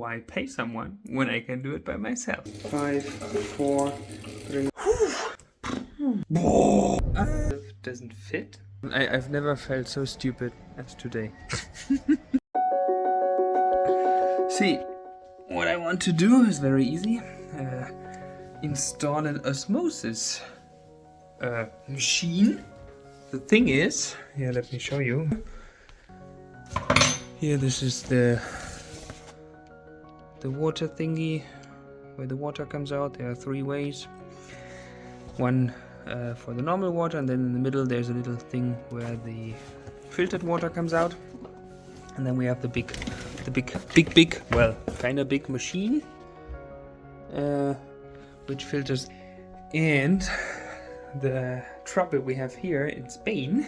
why pay someone when I can do it by myself? 5, 4, 3. Doesn't fit. I've never felt so stupid as today. See, what I want to do is very easy. Install an Osmosis machine. The thing is, here, let me show you. Here, this is the water thingy where the water comes out. There are 3 ways. One for the normal water, and then in the middle there's a little thing where the filtered water comes out. And then we have the big, well, kind of big machine, which filters. And the trouble we have here in Spain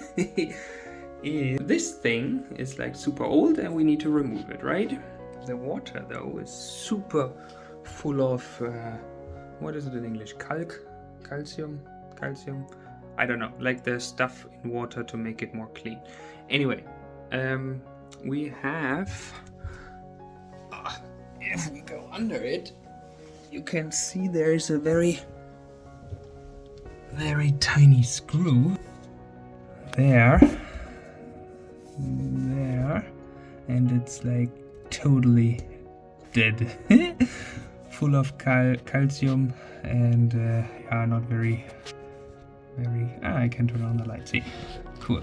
is this thing is like super old and we need to remove it, right? The water though is super full of, what is it in English? Calcium? I don't know, like the stuff in water to make it more clean. Anyway, we have, if we go under it, you can see there is a very tiny screw there, and it's like totally dead. Full of calcium and yeah, not very, I can turn on the light, see, cool.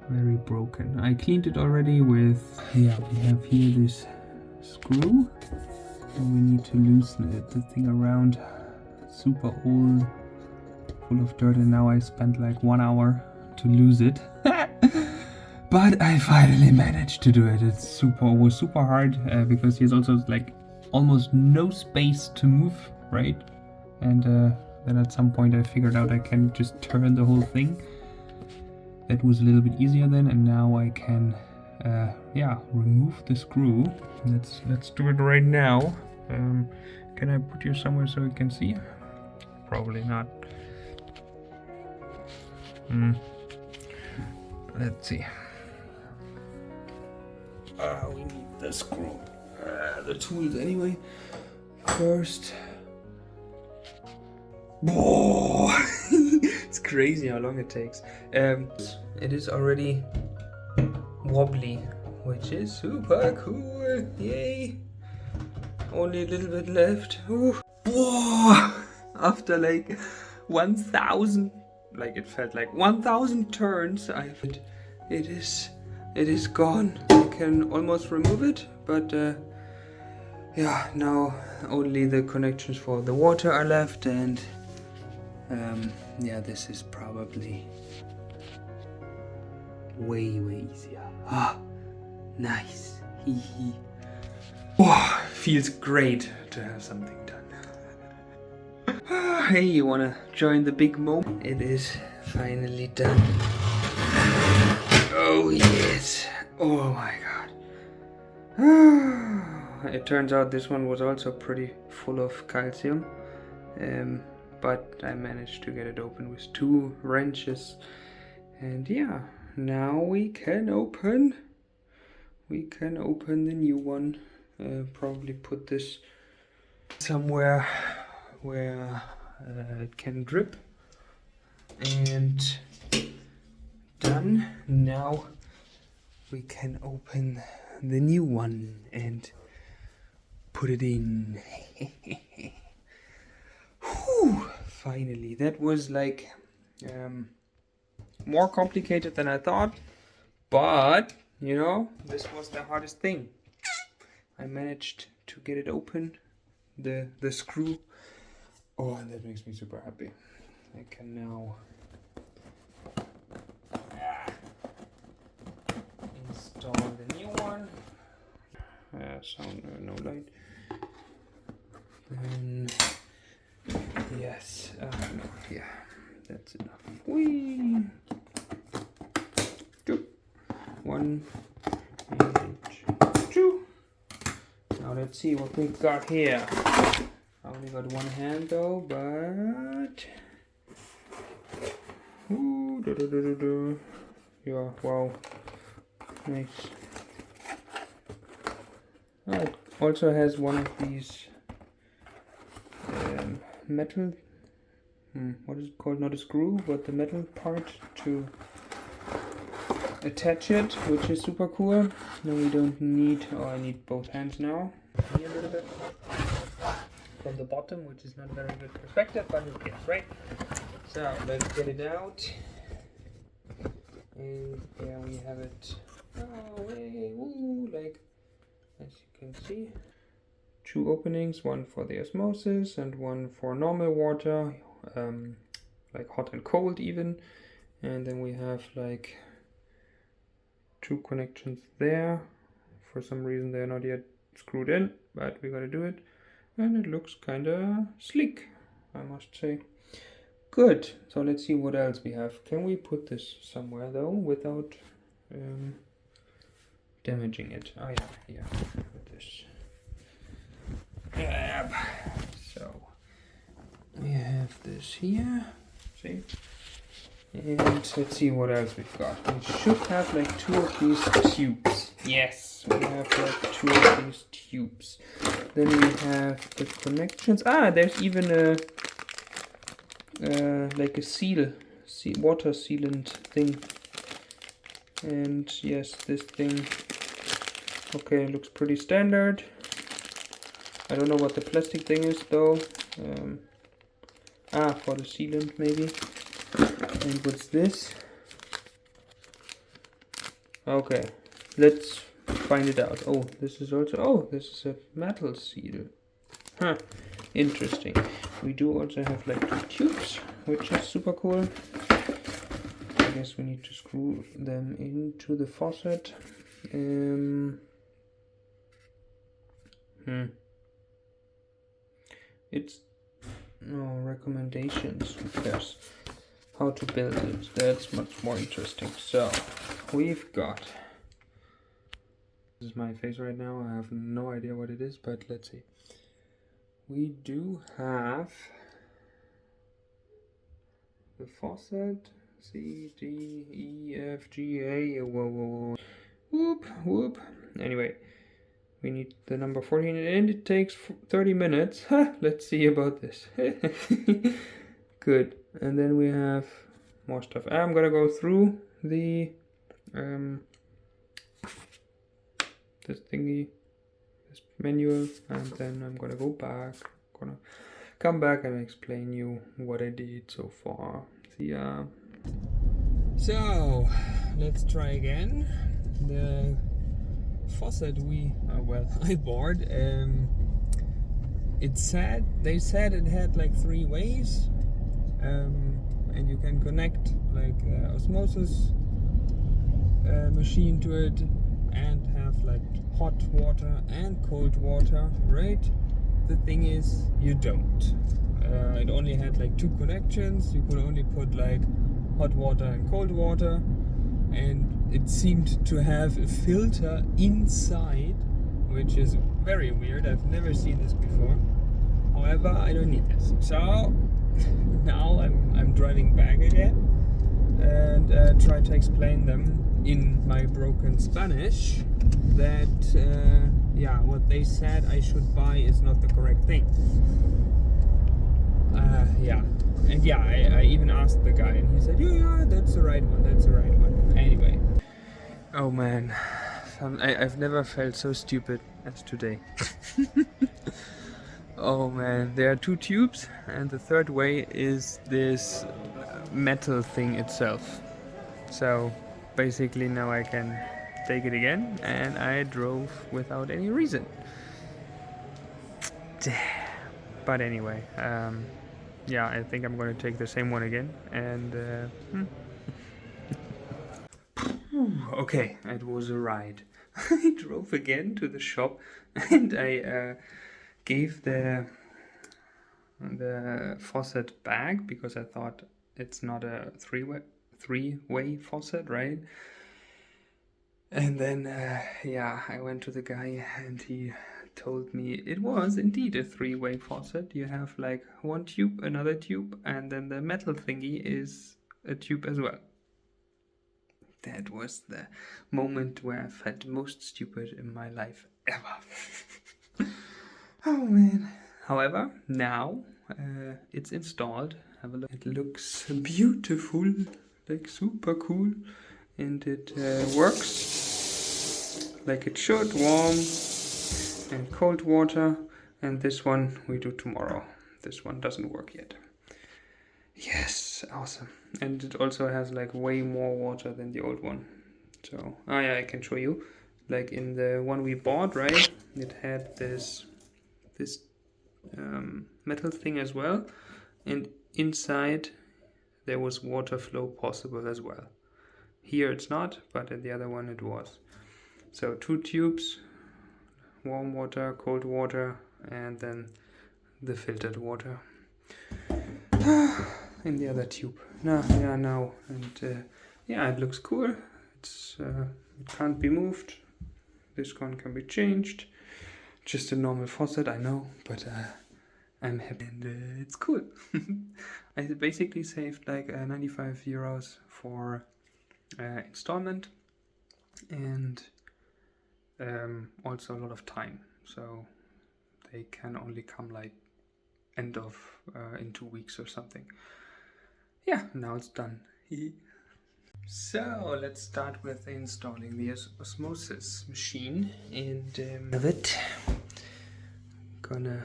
Very broken. I cleaned it already with, yeah, we have here this screw and we need to loosen it. The thing around, super old, full of dirt, and now I spent like 1 hour to lose it. But I finally managed to do it. It was super hard because there's also like almost no space to move, right? And then at some point I figured out I can just turn the whole thing. That was a little bit easier then, and now I can yeah, remove the screw. Let's do it right now. Can I put you somewhere so you can see? Probably not. Let's see. We need the screw. The tools anyway. First. Whoa! It's crazy how long it takes. It is already wobbly, which is super cool. Yay! Only a little bit left. Ooh. Whoa! After like 1,000, like it felt like 1,000 turns, it is gone. I can almost remove it, but yeah, now only the connections for the water are left, and yeah, this is probably way easier. Ah, nice. Hee. Oh, feels great to have something done. Hey, you wanna join the big moment? It is finally done. Oh yes. Oh my god. It turns out this one was also pretty full of calcium. But I managed to get it open with 2 wrenches. And yeah, now we can open the new one. Probably put this somewhere where it can drip. And done. Now we can open the new one and put it in. Whew, finally. That was like more complicated than I thought, but you know, this was the hardest thing. I managed to get it open, the screw. Oh, and that makes me super happy. I can now install the new one. Sound, no light. Then yes, no, yeah, that's enough. Whee! 2, 1, and 2. Now let's see what we've got here. I only got one hand though, but ooh, yeah, wow, nice. It also has one of these metal, what is it called? Not a screw, but the metal part to attach it, which is super cool. Now we don't need, I need both hands now. A little bit from the bottom, which is not a very good perspective, but who cares, right? So let's get it out. And there we have it. Oh, hey, woo, like as you can see, 2 openings, one for the osmosis and one for normal water, like hot and cold even. And then we have like 2 connections there. For some reason they're not yet screwed in, but we gotta do it. And it looks kinda sleek, I must say. Good, so let's see what else we have. Can we put this somewhere though without damaging it? Oh yeah, here, with this. Yep. So we have this here, see? And let's see what else we've got. We should have like 2 of these tubes. Yes, we have like 2 of these tubes. Then we have the connections. Ah, there's even a like a water sealant thing. And yes, this thing, okay, looks pretty standard. I don't know what the plastic thing is though. For the sealant maybe. And what's this? Okay, let's find it out. Oh, this is also, this is a metal seal. Huh, interesting. We do also have like 2 tubes, which is super cool. I guess we need to screw them into the faucet. It's recommendations. Who cares? How to build it. That's much more interesting. So we've got. This is my face right now. I have no idea what it is, but let's see. We do have the faucet. C, D, E, F, G, A. Whoa. Whoop. Anyway, we need the number 14 and it takes 30 minutes. Let's see about this. Good. And then we have more stuff. I'm gonna go through the this thingy, this manual, and then I'm gonna go back. Gonna come back and explain you what I did so far. See ya. So let's try again. The faucet I bought. They said it had like 3 ways. And you can connect like osmosis machine to it and have like hot water and cold water, right? The thing is, you don't. It only had like 2 connections. You could only put like hot water and cold water, and it seemed to have a filter inside, which is very weird. I've never seen this before. However, I don't need this. So now I'm driving back again and try to explain them in my broken Spanish that what they said I should buy is not the correct thing. I even asked the guy and he said yeah, that's the right one, Anyway, oh man, I've never felt so stupid as today. Oh man, there are 2 tubes and the 3rd way is this metal thing itself. So basically now I can take it again, and I drove without any reason. But anyway, I think I'm going to take the same one again, and okay, it was a ride. I drove again to the shop and I gave the faucet back because I thought it's not a three-way faucet, right? And then I went to the guy and he told me it was indeed a 3-way faucet. You have like 1 tube, another tube, and then the metal thingy is a tube as well. That was the moment where I felt most stupid in my life ever. Oh man. However, now it's installed. Have a look. It looks beautiful, like super cool, and it works like it should. Warm and cold water, and this one we do tomorrow. This one doesn't work yet. Yes, awesome. And it also has like way more water than the old one. So, oh yeah, I can show you. Like in the one we bought, right? It had this metal thing as well, and inside there was water flow possible as well. Here it's not, but in the other one it was. So 2 tubes, warm water, cold water, and then the filtered water in the other tube. Now, and yeah, it looks cool. It's it can't be moved. This one can be changed. Just a normal faucet, I know, but I'm happy, and it's cool. I basically saved like 95 euros for installment, and also a lot of time. So they can only come like end of in 2 weeks or something. Yeah, now it's done. So let's start with installing the Osmosis machine, and have it. Gonna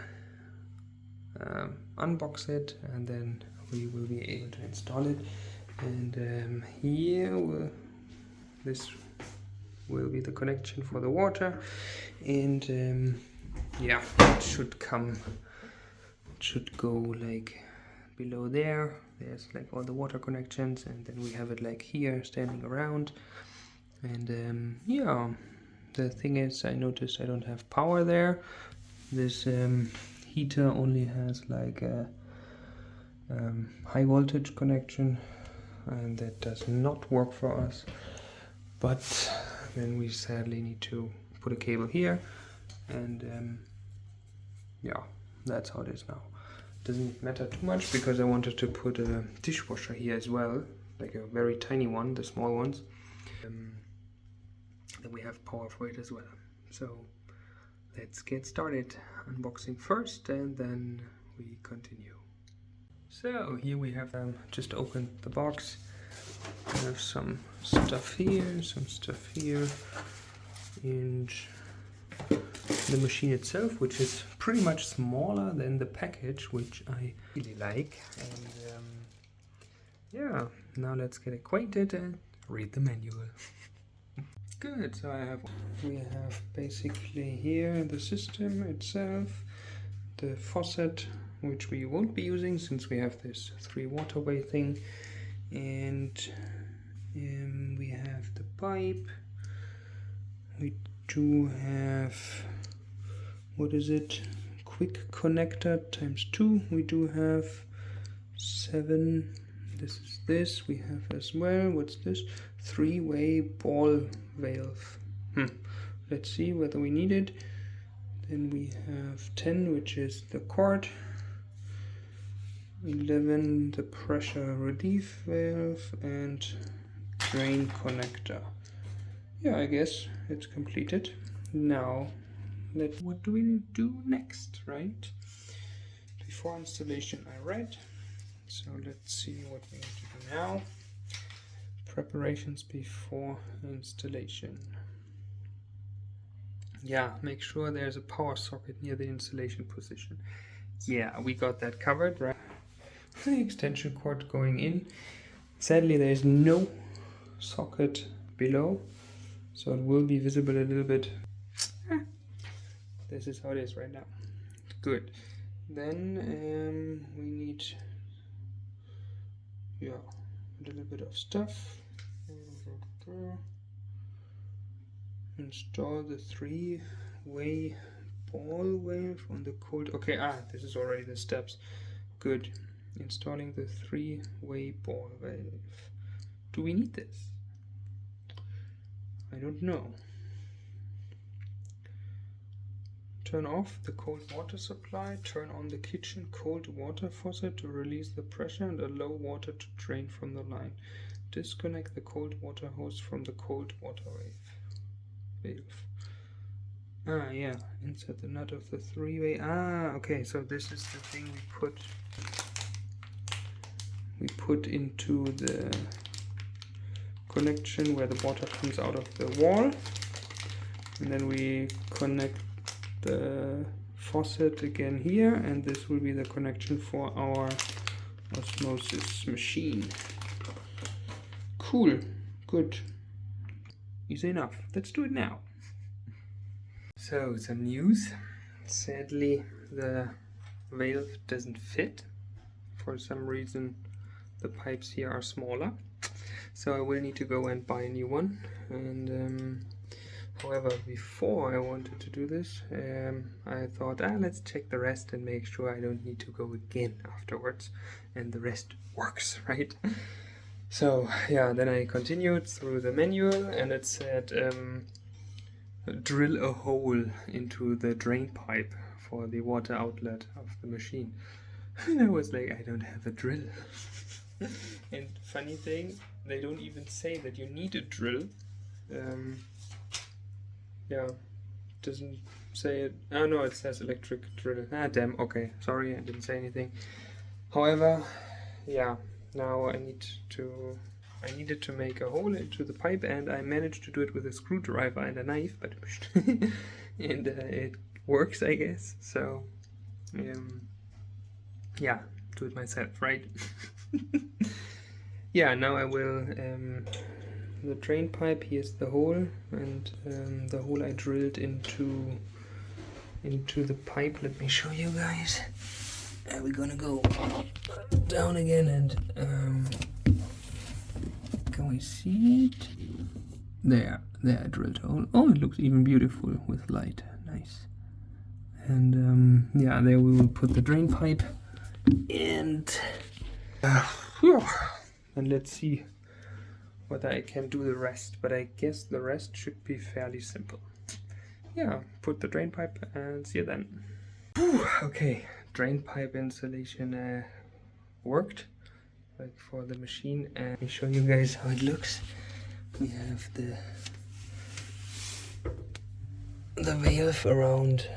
unbox it, and then we will be able to install it. And here this will be the connection for the water, and yeah, it should go like below there. There's like all the water connections, and then we have it like here standing around. And yeah, the thing is, I noticed I don't have power there. This heater only has like a high voltage connection, and that does not work for us. But then we sadly need to put a cable here, and yeah, that's how it is now. Doesn't matter too much because I wanted to put a dishwasher here as well, like a very tiny one, the small ones. Then we have power for it as well. So let's get started. Unboxing first, and then we continue. So here we have just opened the box. We have some stuff here, and the machine itself, which is pretty much smaller than the package, which I really like. And yeah, now let's get acquainted and read the manual. Good, so we have basically here the system itself, the faucet, which we won't be using since we have this 3 waterway thing, and we have the pipe. We do have, what is it, quick connector ×2. We do have 7. This is this. We have as well, what's this, 3-way ball valve. Let's see whether we need it. Then we have 10, which is the cord. 11, the pressure relief valve, and drain connector. Yeah, I guess it's completed. Now, what do we do next, right? Before installation I read, so let's see what we need to do now. Preparations before installation. Yeah, make sure there's a power socket near the installation position. Yeah, we got that covered, right? The extension cord going in. Sadly, there is no socket below, so it will be visible a little bit. This is how it is right now. Good. Then we need, yeah, a little bit of stuff. Install the 3-way ball valve on the cold. Okay, this is already the steps. Good. Installing the 3-way ball valve. Do we need this? I don't know. Turn off the cold water supply. Turn on the kitchen cold water faucet to release the pressure and allow water to drain from the line. Disconnect the cold water hose from the cold water valve. Ah, yeah, insert the nut of the three-way. Ah, okay, so this is the thing we put into the connection where the water comes out of the wall, and then we connect the faucet again here, and this will be the connection for our osmosis machine. Cool, good, easy enough. Let's do it now. So, some news. Sadly, the valve doesn't fit. For some reason, the pipes here are smaller. So I will need to go and buy a new one. And however, before I wanted to do this, I thought, let's check the rest and make sure I don't need to go again afterwards. And the rest works, right? So yeah, then I continued through the manual, and it said, drill a hole into the drain pipe for the water outlet of the machine. And I was like, I don't have a drill. And funny thing, they don't even say that you need a drill. Yeah, doesn't say it. Oh no, it says electric drill. Ah damn, okay, sorry, I didn't say anything. However, yeah, now I needed to make a hole into the pipe, and I managed to do it with a screwdriver and a knife, but and it works, I guess. So yeah, do it myself, right? Yeah, now I will the drain pipe, here's the hole, and the hole I drilled into the pipe. Let me show you guys. We're gonna go down again, and can we see it? There I drilled a hole. Oh, it looks even beautiful with light. Nice. And yeah, there we will put the drain pipe, and let's see whether I can do the rest, but I guess the rest should be fairly simple. Yeah, put the drain pipe and see you then. Whew, okay, drain pipe installation worked, like for the machine, and let me show you guys how it looks. We have the valve around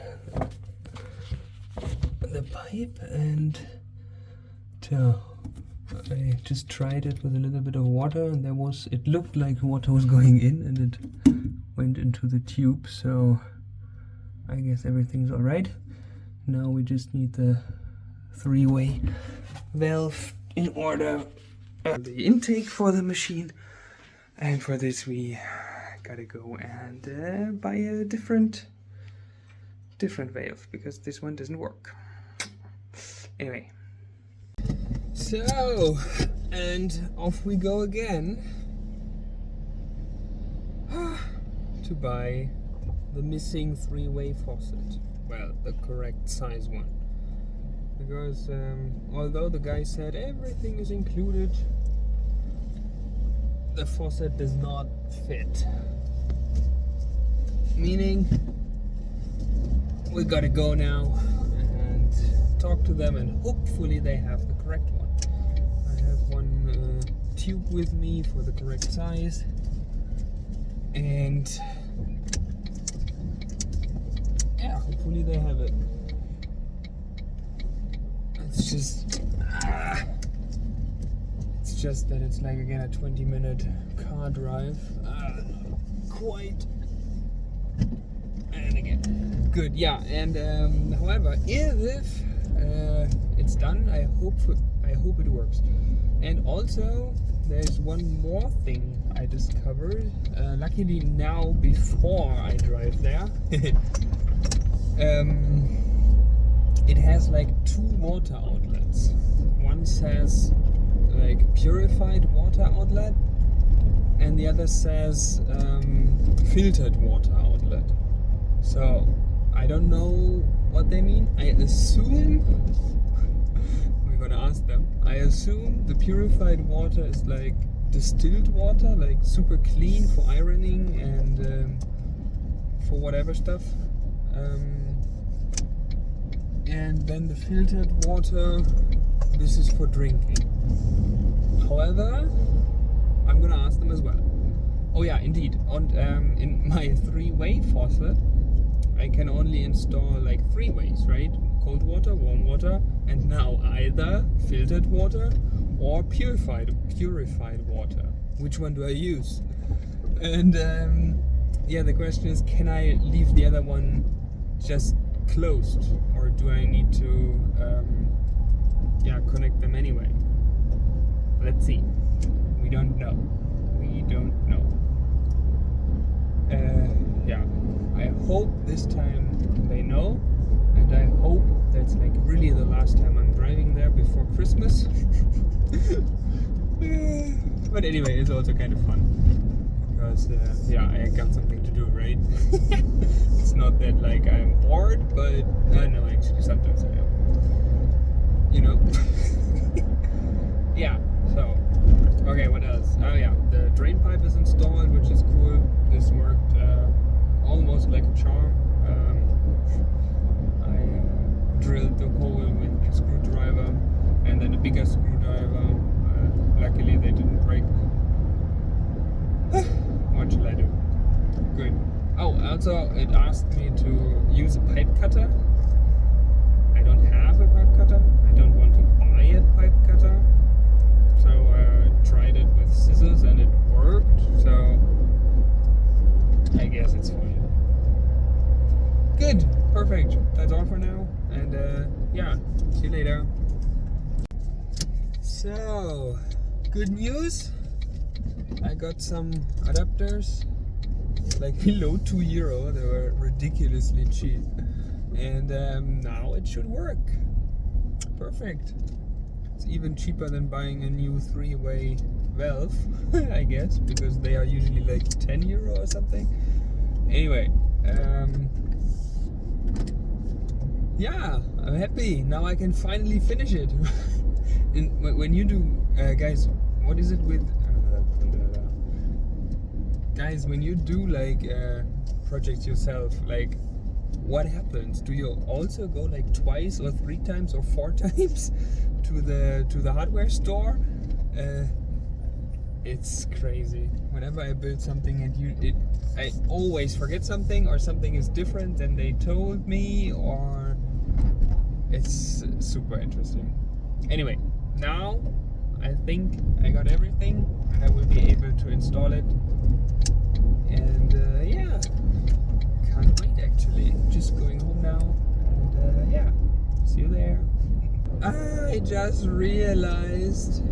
the pipe, and I just tried it with a little bit of water, and it looked like water was going in, and it went into the tube, so I guess everything's alright. Now we just need the three-way valve in order the intake for the machine, and for this we gotta go and buy a different valve, because this one doesn't work. Anyway, so, and off we go again to buy the missing three-way faucet. Well, the correct size one. Because although the guy said everything is included, the faucet does not fit. Meaning, we gotta go now and talk to them, and hopefully they have the correct one. I have one tube with me for the correct size, and yeah, hopefully they have it. It's just that it's like, again, a 20-minute car drive. Quite. And again, good. Yeah, and however, if it's done, I hope it works. And also, there's one more thing I discovered. Luckily now, before I drive there, it has like two water outlets. One says like purified water outlet, and the other says filtered water outlet. So I don't know what they mean. I assume we're gonna ask them. I assume the purified water is like distilled water, like super clean for ironing and for whatever stuff. And then the filtered water, this is for drinking. However, I'm gonna ask them as well. Oh yeah, indeed. And in my three-way faucet, I can only install like 3 ways, right? Cold water, warm water, and now either filtered water or purified water. Which one do I use? And yeah, the question is, can I leave the other one just closed, or do I need to connect them anyway? Let's see. We don't know. Yeah, I hope this time they know, and I hope that's like really the last time I'm driving there before Christmas. But anyway, it's also kind of fun because I got something to do, right? It's not that like I'm bored, but no, actually sometimes I am. You know. Yeah. So, okay, what else? Oh yeah, the drain pipe is installed, which is cool. This worked almost like a charm. I drilled the hole with a screwdriver and then a bigger screwdriver. Luckily they didn't break. What shall I do? Good. Oh, also it asked me to use a pipe cutter. I don't have a pipe cutter. I don't want to buy a pipe cutter. So I tried it with scissors and it worked. So I guess it's fine. Good. Perfect. That's all for now. And yeah, see you later. So, good news. I got some adapters, like below €2. They were ridiculously cheap. And now it should work. Perfect. It's even cheaper than buying a new 3-way valve, I guess, because they are usually like €10 or something. Anyway, yeah, I'm happy. Now I can finally finish it. And when you do, guys, what is it with... guys, when you do like projects yourself, like what happens? Do you also go like twice or 3 times or 4 times to the hardware store? It's crazy. Whenever I build something and I always forget something, or something is different than they told me, or it's super interesting. Anyway, now I think I got everything and I will be able to install it. And yeah, can't wait actually. Just going home now, and yeah, see you there. I just realized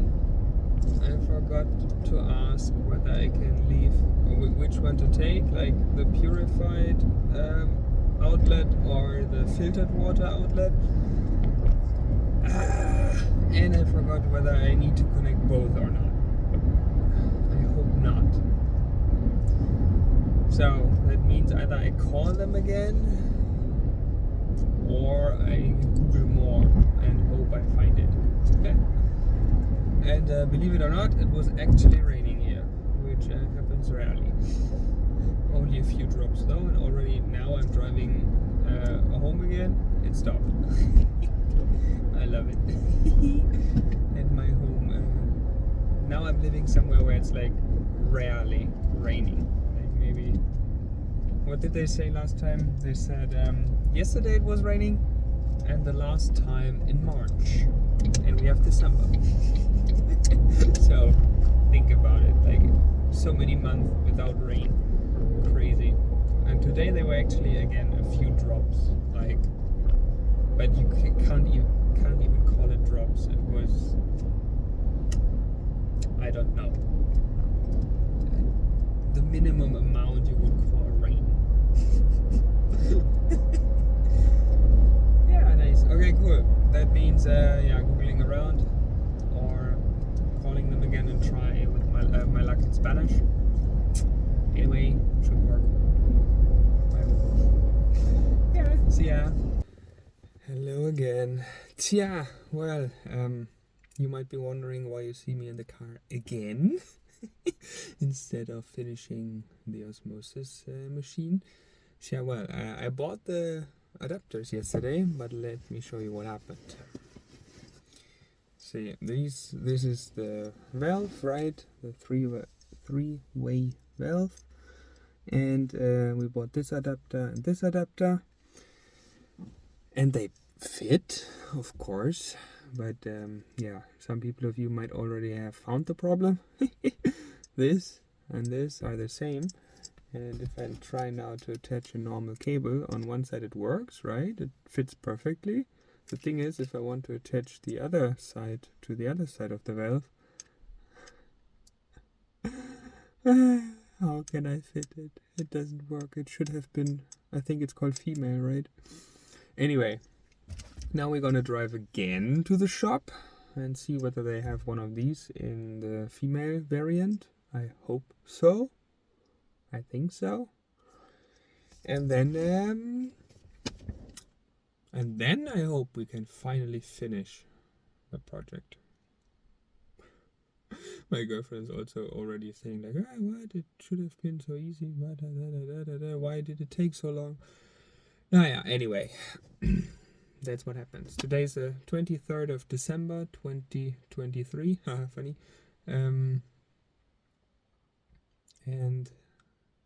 I forgot to ask whether I can leave, or which one to take, like the purified outlet or the filtered water outlet. And I forgot whether I need to connect both or not. I hope not. So that means either I call them again, or I Google more and hope I find it. Okay. And believe it or not, it was actually raining here, which happens rarely. Only a few drops though, and already now I'm driving home again. It stopped. I love it. At my home. Now I'm living somewhere where it's like rarely raining. Like maybe, what did they say last time? They said yesterday it was raining, and the last time in March, and we have December. So think about it, like so many months without rain. Crazy. And today they were actually again a few drops, like, but you can't even call it drops. It was, I don't know, the minimum amount you would call rain. Yeah, nice. Okay, cool. That means yeah, googling around or calling them again and try with my luck in Spanish. Anyway, should work. Yeah, see ya. Hello again. Tja, well, you might be wondering why you see me in the car again instead of finishing the Osmosis machine. Yeah, well, I bought the adapters yesterday, but let me show you what happened. See, this is the valve, right? The three-way valve, And we bought this adapter and this adapter, and they fit, of course, but yeah, some people of you might already have found the problem. This and this are the same, and if I try now to attach a normal cable, on one side it works, right? It fits perfectly. The thing is, if I want to attach the other side to the other side of the valve, how can I fit it? It doesn't work. It should have been, I think it's called female, right? Anyway, now we're gonna drive again to the shop and see whether they have one of these in the female variant. I hope so. I think so. And then I hope we can finally finish the project. My girlfriend's also already saying like, ah, what? It should have been so easy. Why did it take so long? Yeah, anyway, that's what happens. Today's the 23rd of December, 2023. Funny. And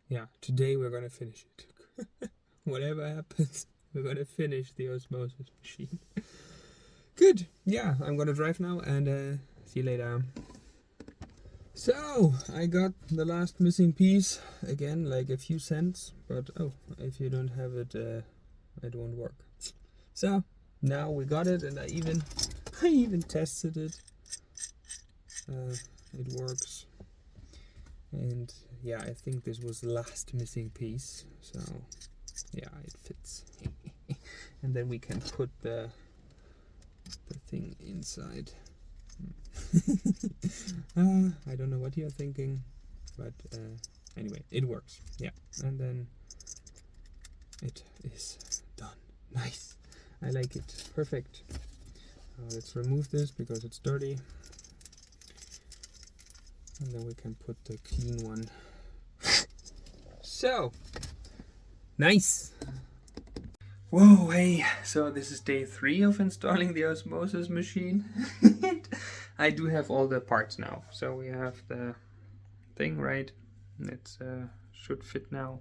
yeah, today we're gonna finish it. Whatever happens, we're gonna finish the Osmosis machine. Good. Yeah, I'm gonna drive now and see you later. So, I got the last missing piece, again, like a few cents, but oh, if you don't have it, it won't work. So, now we got it, and I even tested it. It works. And yeah, I think this was the last missing piece, so yeah, it fits. And then we can put the thing inside. I don't know what you're thinking, but anyway, it works. Yeah, and then it is done. Nice. I like it. Perfect. Let's remove this because it's dirty, and then we can put the clean one. So nice. Whoa, hey, so this is day 3 of installing the Osmosis machine. I do have all the parts now. So we have the thing, right? It should fit now.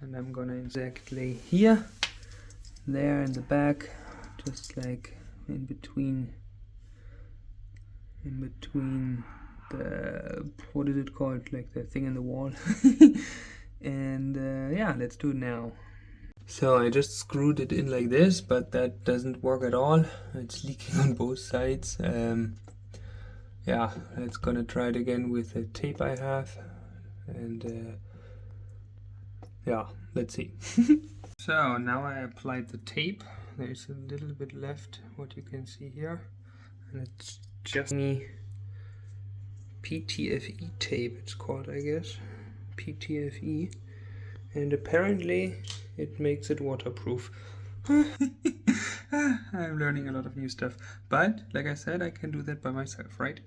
And I'm gonna exactly here, there in the back, just like in between the, what is it called? Like the thing in the wall. And yeah, let's do it now. So I just screwed it in like this, but that doesn't work at all. It's leaking on both sides. Yeah, let's gonna try it again with the tape I have, and yeah, let's see. So now I applied the tape. There's a little bit left, what you can see here, and it's just PTFE tape, it's called, I guess. PTFE, and apparently it makes it waterproof. I'm learning a lot of new stuff, but like I said, I can do that by myself, right?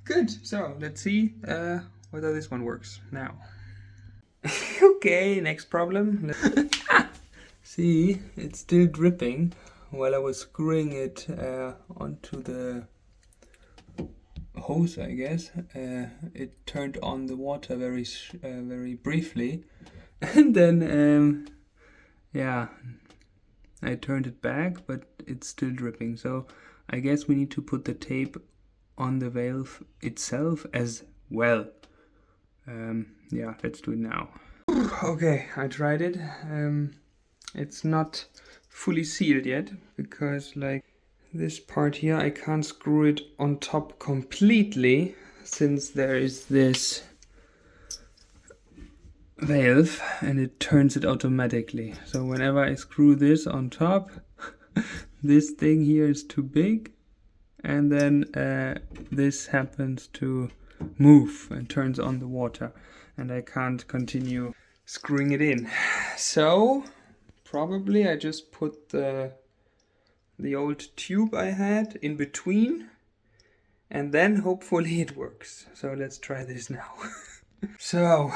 Good. So let's see whether this one works now. Okay, next problem. See, it's still dripping. While I was screwing it onto the hose, I guess, it turned on the water very briefly, and then yeah, I turned it back, but it's still dripping. So I guess we need to put the tape on the valve itself as well. Yeah, let's do it now. Okay, I tried it. It's not fully sealed yet, because like this part here, I can't screw it on top completely, since there is this valve and it turns it automatically. So whenever I screw this on top, this thing here is too big, and then this happens to move and turns on the water, and I can't continue screwing it in. So probably I just put the old tube I had in between, and then hopefully it works. So let's try this now. So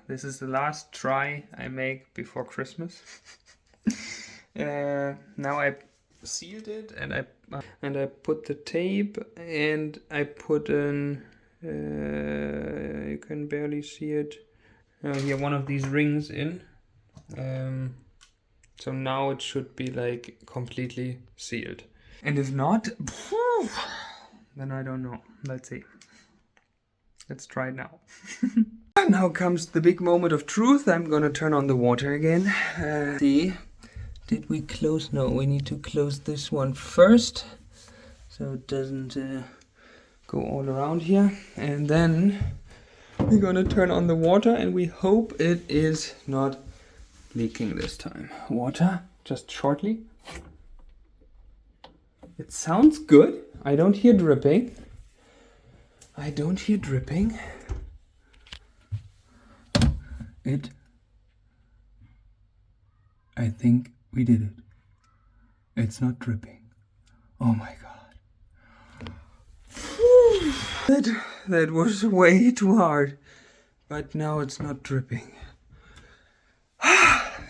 this is the last try I make before Christmas. Now I sealed it, and I put the tape, and I put an you can barely see it, here one of these rings in. So now it should be like completely sealed. And if not, then I don't know. Let's see. Let's try it now. Now comes the big moment of truth. I'm gonna turn on the water again. See, did we close? No, we need to close this one first, so it doesn't go all around here. And then we're gonna turn on the water, and we hope it is not leaking this time. Water, just shortly. It sounds good. I don't hear dripping. I don't hear dripping. I think we did it. It's not dripping. Oh my god. That was way too hard. But now it's not dripping.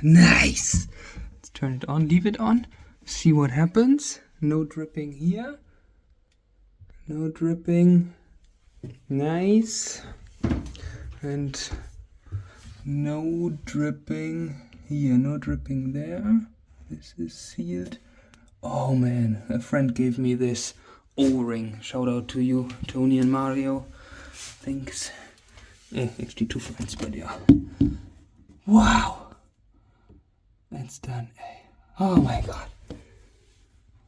Nice! Let's turn it on, leave it on, see what happens. No dripping here. No dripping. Nice. And no dripping here, no dripping there. This is sealed. Oh man, a friend gave me this O-ring. Shout out to you, Tony and Mario. Thanks. Actually 2 friends, but yeah. Wow. It's done. Oh my god.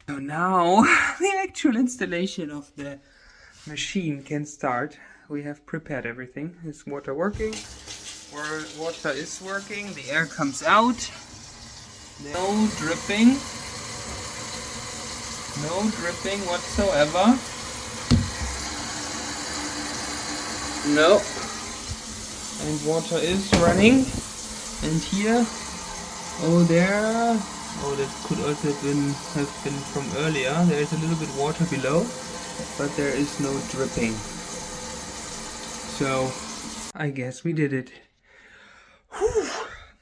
So now the actual installation of the machine can start. We have prepared everything. Is water working? Water is working. The air comes out. No dripping. No dripping whatsoever. No. And water is running. And here, oh there, oh that could also have been from earlier. There is a little bit water below, but there is no dripping. So I guess we did it. Whew.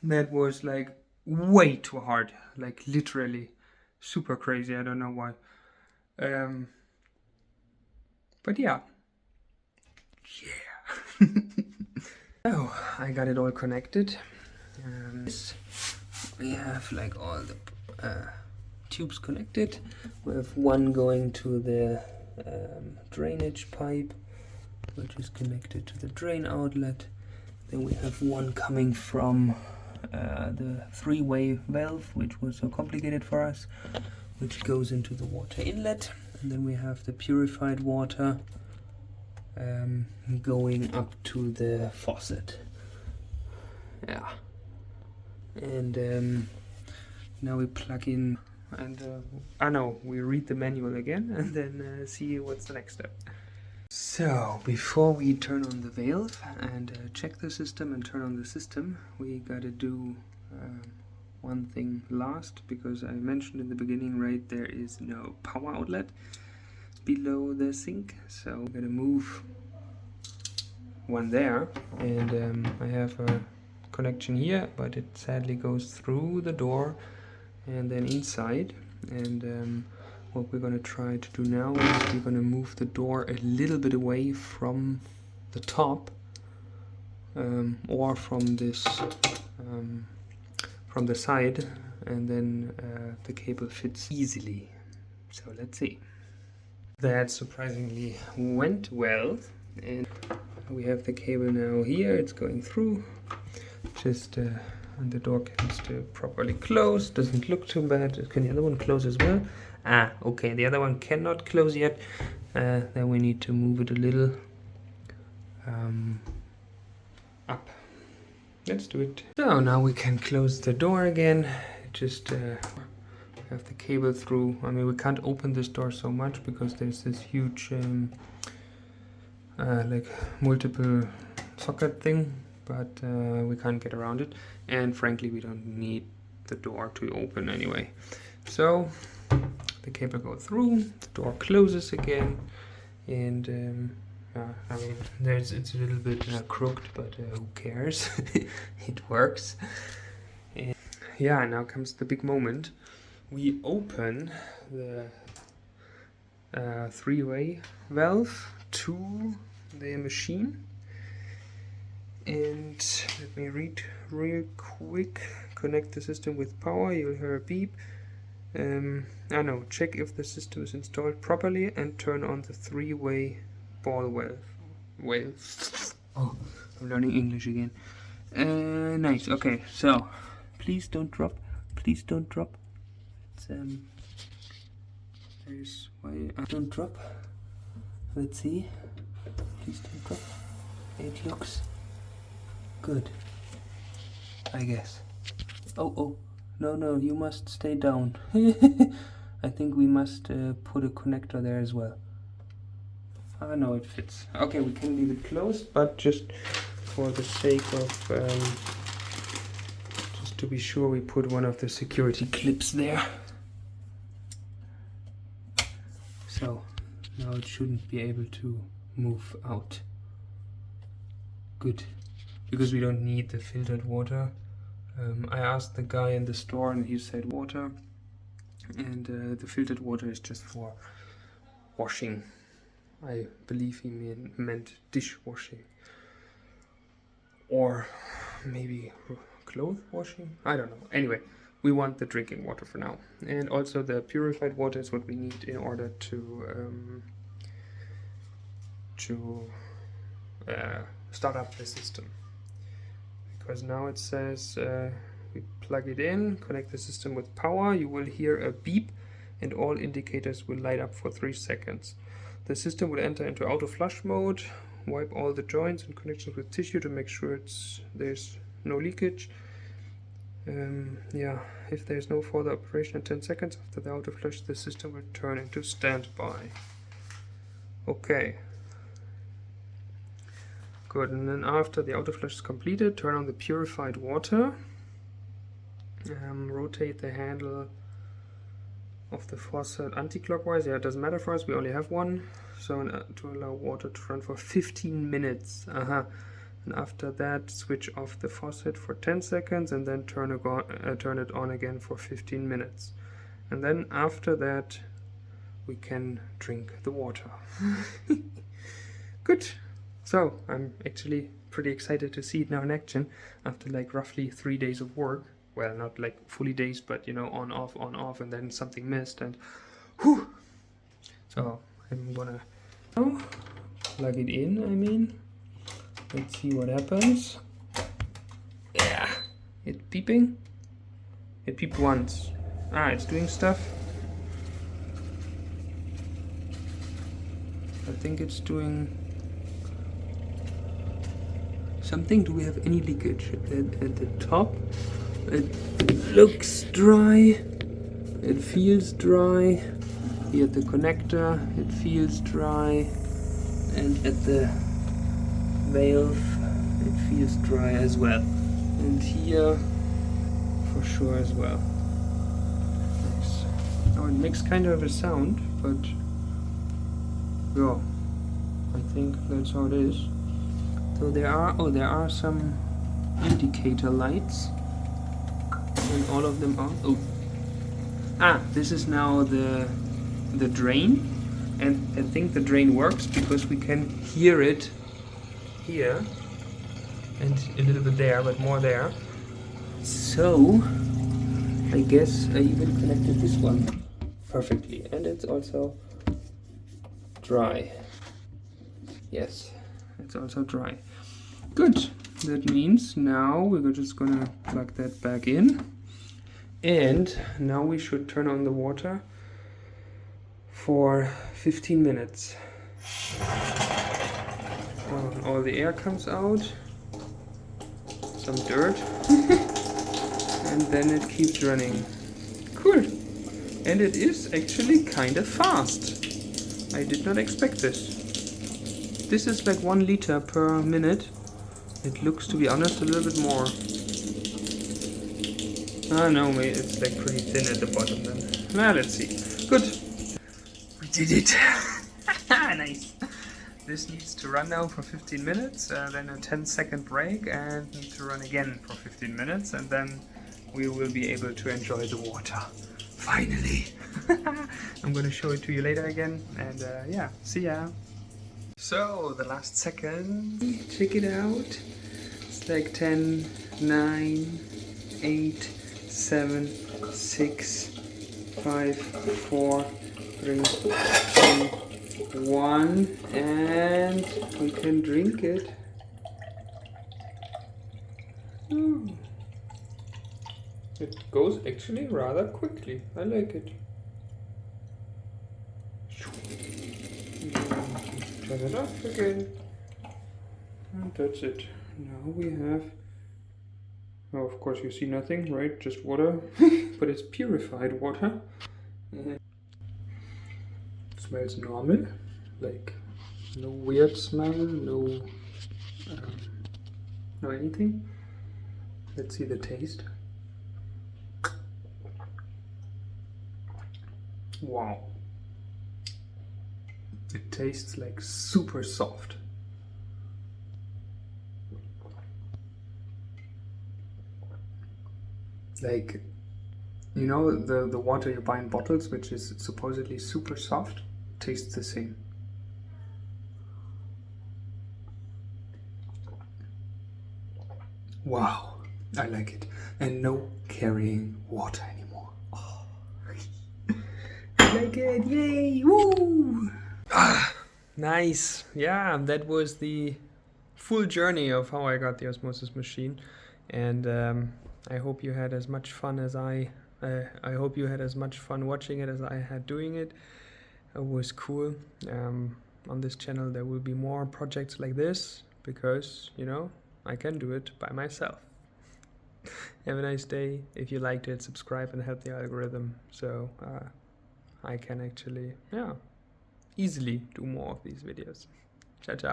That was like way too hard, like literally super crazy. I don't know why. But yeah. Oh, I got it all connected. We have like all the tubes connected. We have one going to the drainage pipe, which is connected to the drain outlet. Then we have one coming from the 3-way valve, which was so complicated for us, which goes into the water inlet. And then we have the purified water going up to the faucet. Yeah. And now we plug in and we read the manual again and then see what's the next step. So before we turn on the valve and check the system and turn on the system, we gotta do one thing last, because I mentioned in the beginning, right, there is no power outlet below the sink, so we gotta move one there. And I have a connection here, but it sadly goes through the door and then inside. And what we're gonna try to do now is we're gonna move the door a little bit away from the top, or from this from the side, and then the cable fits easily. So let's see. That surprisingly went well, and we have the cable now here. It's going through. Just and the door can still properly close. Doesn't look too bad. Can the other one close as well? Ah, okay. The other one cannot close yet. Then we need to move it a little up. Let's do it. So now we can close the door again. Just have the cable through. I mean, we can't open this door so much because there's this huge like multiple socket thing, but we can't get around it, and frankly we don't need the door to open anyway. So the cable goes through, the door closes again, and I mean, it's a little bit crooked, but who cares? It works. And yeah, now comes the big moment. We open the 3-way valve to the machine, And let me read real quick. Connect the system with power, you'll hear a beep. No, check if the system is installed properly and turn on the 3-way ball valve. Oh, I'm learning English again. Nice, okay, so please don't drop, please don't drop. It's, there's why I don't drop. Let's see, please don't drop. It looks good, I guess. Oh, no, you must stay down. I think we must put a connector there as well. Ah, no, it fits. Okay, we can leave it closed, but just for the sake of, just to be sure, we put one of the security clips there. So, now it shouldn't be able to move out. Good, because we don't need the filtered water. I asked the guy in the store and he said water, and the filtered water is just for washing. I believe he meant dishwashing, or maybe clothes washing, I don't know. Anyway, we want the drinking water for now, and also the purified water is what we need in order to start up the system. Because now it says we plug it in, connect the system with power, you will hear a beep and all indicators will light up for 3 seconds. The system will enter into auto flush mode, wipe all the joints and connections with tissue to make sure there's no leakage. Yeah, if there's no further operation in 10 seconds after the auto flush, the system will turn into standby. Okay. Good, and then after the auto flush is completed, turn on the purified water. Rotate the handle of the faucet anti-clockwise. Yeah, it doesn't matter for us, we only have one. So to allow water to run for 15 minutes. And after that, switch off the faucet for 10 seconds and then turn it on again for 15 minutes. And then after that, we can drink the water. Good. So I'm actually pretty excited to see it now in action after like roughly 3 days of work. Well, not like fully days, but you know, on off, and then something missed, and whew. So I'm gonna plug it in. I mean, let's see what happens. Yeah, it's beeping. It beeped once. Ah, it's doing stuff. I think it's doing something. Do we have any leakage at the top? It looks dry. It feels dry. Here at the connector, it feels dry, and at the valve, it feels dry as well. And here, for sure as well. Nice. Now it makes kind of a sound, but yeah, I think that's how it is. So there are some indicator lights, and all of them are. This is now the drain, and I think the drain works because we can hear it here and a little bit there, but more there. So I guess I even connected this one perfectly, and it's also dry. Yes, it's also dry. Good. That means now we're just gonna plug that back in, and now we should turn on the water for 15 minutes. All the air comes out, some dirt, and then it keeps running. Cool. And it is actually kind of fast. I did not expect this. This is like 1 liter per minute. It looks, to be honest, a little bit more. No, wait, it's like pretty thin at the bottom then. Well, let's see. Good. We did it. Nice. This needs to run now for 15 minutes, then a 10-second break, and need to run again for 15 minutes, and then we will be able to enjoy the water. Finally. I'm going to show it to you later again, and yeah, see ya. So, the last second, check it out. It's like 10, 9, 8, 7, 6, 5, 4, 3, 2, 1, and we can drink it. It goes actually rather quickly. I like it. Turn it off again. And that's it. Now we have... Oh, of course you see nothing, right? Just water. But it's purified water. It smells normal. Like, no weird smell, no anything. Let's see the taste. Wow. It tastes like super soft. Like, you know, the water you buy in bottles, which is supposedly super soft, tastes the same. Wow, I like it. And no carrying water anymore. Oh. I like it, yay, woo! Ah, nice. Yeah, that was the full journey of how I got the Osmosis machine. And I hope you had as much fun as I hope you had as much fun watching it as I had doing it. It was cool. On this channel there will be more projects like this because, you know, I can do it by myself. Have a nice day. If you liked it, subscribe and help the algorithm so I can actually, yeah, easily do more of these videos. Ciao, ciao.